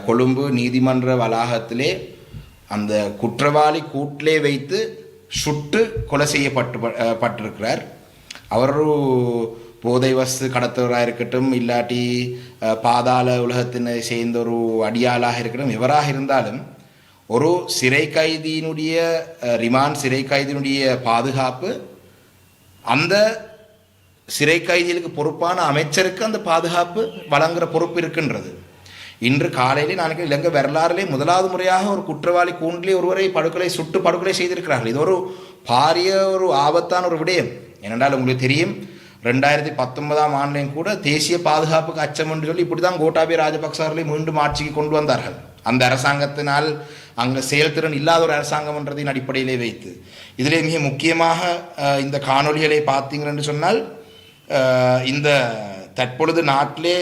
கொழும்பு நீதிமன்ற வளாகத்திலே அந்த குற்றவாளி கூட்டிலே வைத்து சுட்டு கொலை செய்யப்பட்டிருக்கிறார். அவர் போதை வஸ்து கடத்தவராக இருக்கட்டும், இல்லாட்டி பாதாள உலகத்தினை சேர்ந்த ஒரு அடியாளாக இருக்கட்டும், எவராக இருந்தாலும் ஒரு சிறை கைதியினுடைய ரிமாண்ட் சிறை கைதியினுடைய பாதுகாப்பு அந்த சிறை கைதிகளுக்கு பொறுப்பான அமைச்சருக்கு அந்த பாதுகாப்பு வழங்குகிற பொறுப்பு இருக்கின்றது. இன்று காலையிலே நான் இலங்கை வரலாறிலே முதலாவது முறையாக ஒரு குற்றவாளி கூண்டிலே ஒருவரை சுட்டு படுகொலை செய்திருக்கிறார்கள். இது ஒரு பாரிய ஒரு ஆபத்தான ஒரு விடயம். ஏனென்றால் உங்களுக்கு தெரியும், 2019ஆம் ஆண்டிலையும் கூட தேசிய பாதுகாப்புக்கு அச்சம் என்று சொல்லி இப்படி தான் கோட்டாபய ராஜபக்ச அவர்களை மீண்டும் ஆட்சிக்கு கொண்டு வந்தார்கள். அந்த அரசாங்கத்தினால் அங்கே செயல்திறன் இல்லாத ஒரு அரசாங்கம் என்றதின் அடிப்படையிலே வைத்து இதிலே மிக முக்கியமாக இந்த காணொலிகளை பார்த்தீங்க என்று சொன்னால், இந்த தற்பொழுது நாட்டிலே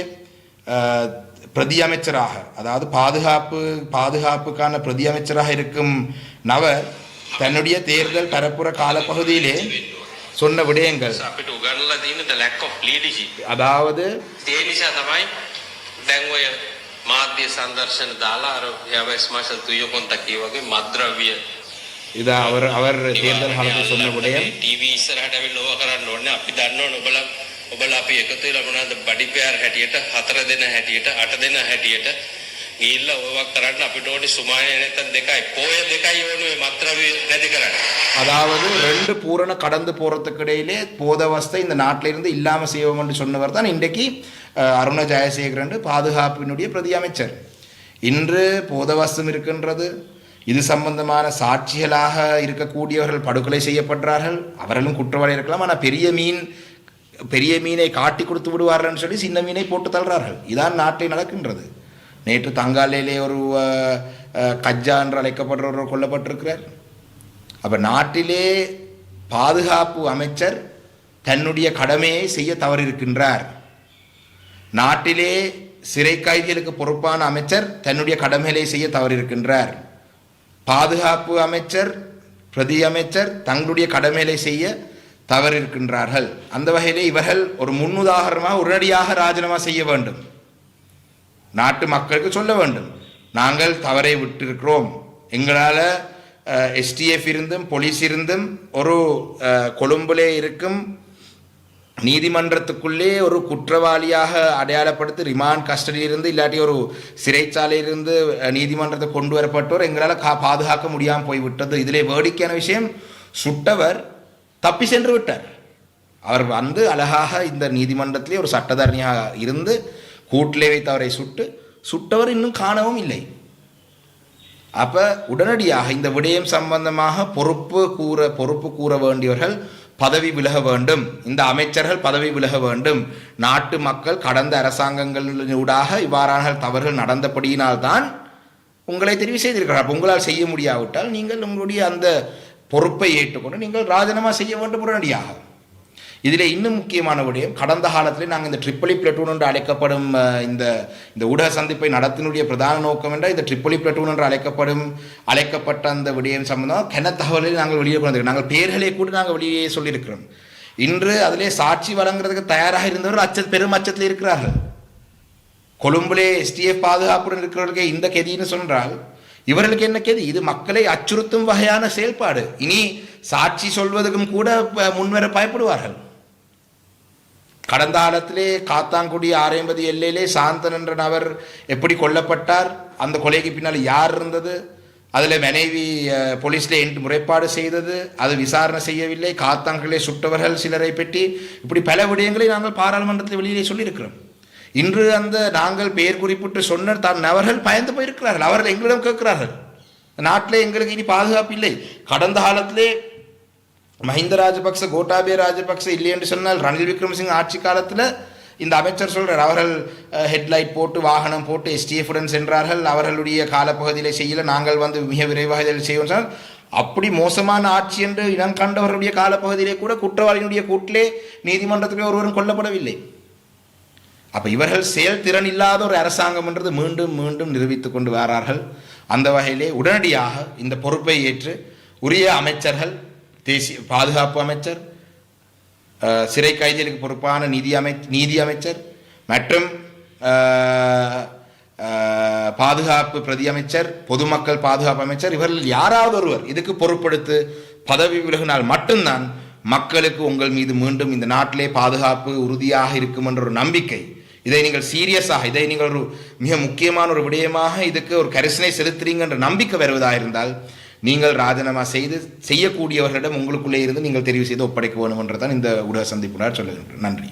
பிரதி அமைச்சராக, அதாவது பாதுகாப்புக்கான பிரதி அமைச்சராக இருக்கும் நபர் தன்னுடைய தேர்தல் பரப்புற காலப்பகுதியிலே சொன்ன விடயங்கள், அதாவது මාධ්‍ය සම්දර්ශන දාලා අර යවස් මාසල් තුයකොන් තකී වගේ මද්ද්‍රව්‍ය ඉත அவர் தேர்தல் காலத்தில் சொன்ன விடயம் ටීවී ඉස්සරහට ඇවිල්ලා ඕවා කරන්න ඕනේ. අපි දන්නවනේ ඔබලා අපි එකතු වෙලා මොනවාද බඩි පෙයාර හැටියට 4 දෙනා හැටියට 8 දෙනා හැටියට ගිහිල්ලා ඕවා කරන්න අපිට ඕනේ සුමානේ නැත්තම් දෙකයි පොය දෙකයි ඕනේ මද්ද්‍රව්‍ය නැති කරන්න. அதாவது 2 பூரண கடந்து போறதுக்கு இடையிலே போதவஸ்தை இந்த நாட்டில இருந்து இல்லாம செய்வோம் என்று சொன்னவர் தான் இன்றைக்கு அருண ஜெயசேகரன் பாதுகாப்பினுடைய பிரதி அமைச்சர். இன்று போதவஸ்தம் இருக்கின்றது. இது சம்பந்தமான சாட்சிகளாக இருக்கக்கூடியவர்கள் படுகொலை செய்யப்படுறார்கள். அவர்களும் குற்றவாளி இருக்கலாம். ஆனால் பெரிய மீனை காட்டி கொடுத்து விடுவார்கள் சொல்லி சின்ன மீனை போட்டு தள்ளுறார்கள். இதான் நாட்டில் நடக்கின்றது. நேற்று தங்காலையிலே ஒரு கஜ்ஜா என்று அழைக்கப்படுறவர் கொல்லப்பட்டிருக்கிறார். அப்போ நாட்டிலே பாதுகாப்பு அமைச்சர் தன்னுடைய கடமையை செய்ய தவறிருக்கின்றார். நாட்டிலே சிறை கைதிகளுக்கு பொறுப்பான அமைச்சர் தன்னுடைய கடமைகளை செய்ய தவறிருக்கின்றார். பாதுகாப்பு அமைச்சர் பிரதி அமைச்சர் தங்களுடைய கடமைகளை செய்ய தவறிருக்கின்றார்கள். அந்த வகையிலே இவர்கள் ஒரு முன்னுதாரணமாக உடனடியாக ராஜினாமா செய்ய வேண்டும். நாட்டு மக்களுக்கு சொல்ல வேண்டும், நாங்கள் தவறை விட்டிருக்கிறோம். எங்களால் எஸ்டிஎஃப் இருந்தும் போலீஸ் இருந்தும் ஒரு கொழும்பிலே இருக்கும் நீதிமன்றத்துக்குள்ளே ஒரு குற்றவாளியாக அடையாளப்படுத்தி ரிமாண்ட் கஸ்டடியிலிருந்து இல்லாட்டி ஒரு சிறைச்சாலையிலிருந்து நீதிமன்றத்தை கொண்டு வரப்பட்டோர் எங்களால் பாதுகாக்க முடியாமல் போய்விட்டது. இதிலே வேடிக்கையான விஷயம், சுட்டவர் தப்பி சென்று விட்டார். அவர் அழகாக இந்த நீதிமன்றத்திலே ஒரு சட்டத்தரணியாக இருந்து கூட்டிலே வைத்து அவரை சுட்டவர் இன்னும் காணவும் இல்லை. அப்போ உடனடியாக இந்த விடயம் சம்பந்தமாக பொறுப்பு கூற வேண்டியவர்கள் பதவி விலக வேண்டும். இந்த அமைச்சர்கள் பதவி விலக வேண்டும். நாட்டு மக்கள் கடந்த அரசாங்கங்களூடாக இவ்வாறான தவறுகள் நடந்தபடியினால்தான் உங்களை தெரிவு செய்திருக்கிறார். உங்களால் செய்ய முடியாவிட்டால் நீங்கள் உங்களுடைய அந்த பொறுப்பை ஏற்றுக்கொண்டு நீங்கள் ராஜினாமா செய்ய வேண்டும் உடனடியாக. இதில் இன்னும் முக்கியமான விடயம், கடந்த காலத்தில் நாங்கள் இந்த ட்ரிப்பலி பிளட்டூன் என்று அழைக்கப்படும் இந்த ஊடக சந்திப்பை நடத்தினுடைய பிரதான நோக்கம் என்ற இந்த ட்ரிப்பலி பிளட்டூன் என்று அழைக்கப்பட்ட அந்த விடயம் சம்பந்தமாக கன தகவலை நாங்கள் வெளியே கொண்டிருக்கிறோம். நாங்கள் பெயர்களை கூட நாங்கள் வெளியே சொல்லியிருக்கிறோம். இன்று அதிலே சாட்சி வழங்குறதுக்கு தயாராக இருந்தவர் பெரும் அச்சத்தில் இருக்கிறார்கள். கொழும்பிலே எஸ்டிஎஃப் பாதுகாப்புடன் இருக்கிறவர்களுக்கு இந்த கெதின்னு சொன்னால் இவர்களுக்கு என்ன கெதி? இது மக்களை அச்சுறுத்தும் வகையான செயல்பாடு. இனி சாட்சி சொல்வதற்கும் கூட முன்வர பயப்படுவார்கள். கடந்த காலத்திலே காத்தாங்குடி 650 எல்லையிலே சாந்தன் என்ற நபர் எப்படி கொல்லப்பட்டார், அந்த கொலைக்கு பின்னால் யார் இருந்தது, அதில் மனைவி போலீஸில் முறைப்பாடு செய்தது, அது விசாரணை செய்யவில்லை, காத்தாங்குடியிலே சுட்டவர்கள் சிலரை பற்றி இப்படி பல விடயங்களை நாங்கள் பாராளுமன்றத்தில் வெளியிலே சொல்லியிருக்கிறோம். இன்று நாங்கள் பெயர் குறிப்பிட்டு சொன்ன நபர்கள் பயந்து போயிருக்கிறார்கள். அவர்கள் எங்களிடம் கேட்கிறார்கள், நாட்டிலே எங்களுக்கு இனி பாதுகாப்பு இல்லை. கடந்த காலத்திலே மஹிந்த ராஜபக்ச கோட்டாபய ராஜபக்ச இல்லை என்று சொன்னால் ரணில் விக்ரமசிங்க ஆட்சி காலத்தில் இந்த அமைச்சர் சொல்கிறார், அவர்கள் ஹெட்லைட் போட்டு வாகனம் போட்டு எஸ்டிஎஃபுடன் சென்றார்கள், அவர்களுடைய காலப்பகுதியில் செய்யல, நாங்கள் மிக விரைவாக இதில் செய்வோம் சொன்னால் அப்படி மோசமான ஆட்சி என்று இனம் கண்டவர்களுடைய காலப்பகுதியிலே கூட குற்றவாளியினுடைய கூட்டிலே நீதிமன்றத்திலே ஒருவரும் கொல்லப்படவில்லை. அப்போ இவர்கள் செயல்திறன் இல்லாத ஒரு அரசாங்கம் என்றது மீண்டும் மீண்டும் நிரூபித்துக் கொண்டு வரார்கள். அந்த வகையிலே உடனடியாக இந்த பொறுப்பை ஏற்று உரிய அமைச்சர்கள், தேசிய பாதுகாப்பு அமைச்சர், சிறை கைதிகளுக்கு பொறுப்பான நீதி அமைச்சர் மற்றும் பாதுகாப்பு பிரதி அமைச்சர், பொதுமக்கள் பாதுகாப்பு அமைச்சர், இவர்கள் யாராவது ஒருவர் இதுக்கு பொறுப்படுத்து பதவி விலகினால் மட்டும்தான் மக்களுக்கு உங்கள் மீது மீண்டும் இந்த நாட்டிலே பாதுகாப்பு உறுதியாக இருக்கும் என்ற ஒரு நம்பிக்கை, இதை நீங்கள் சீரியஸாக, இதை நீங்கள் ஒரு மிக முக்கியமான ஒரு விடயமாக இதுக்கு ஒரு கரிசனை செலுத்துறீங்க என்ற நம்பிக்கை வருவதாக இருந்தால் நீங்கள் ராஜினாமா செய்யக்கூடியவர்களிடம் உங்களுக்குள்ளே இருந்து நீங்கள் தெரிவு செய்து ஒப்படைக்க வேண்டும் என்றுதான் இந்த ஊடக சந்திப்புடன் சொல்லுகின்றேன். நன்றி.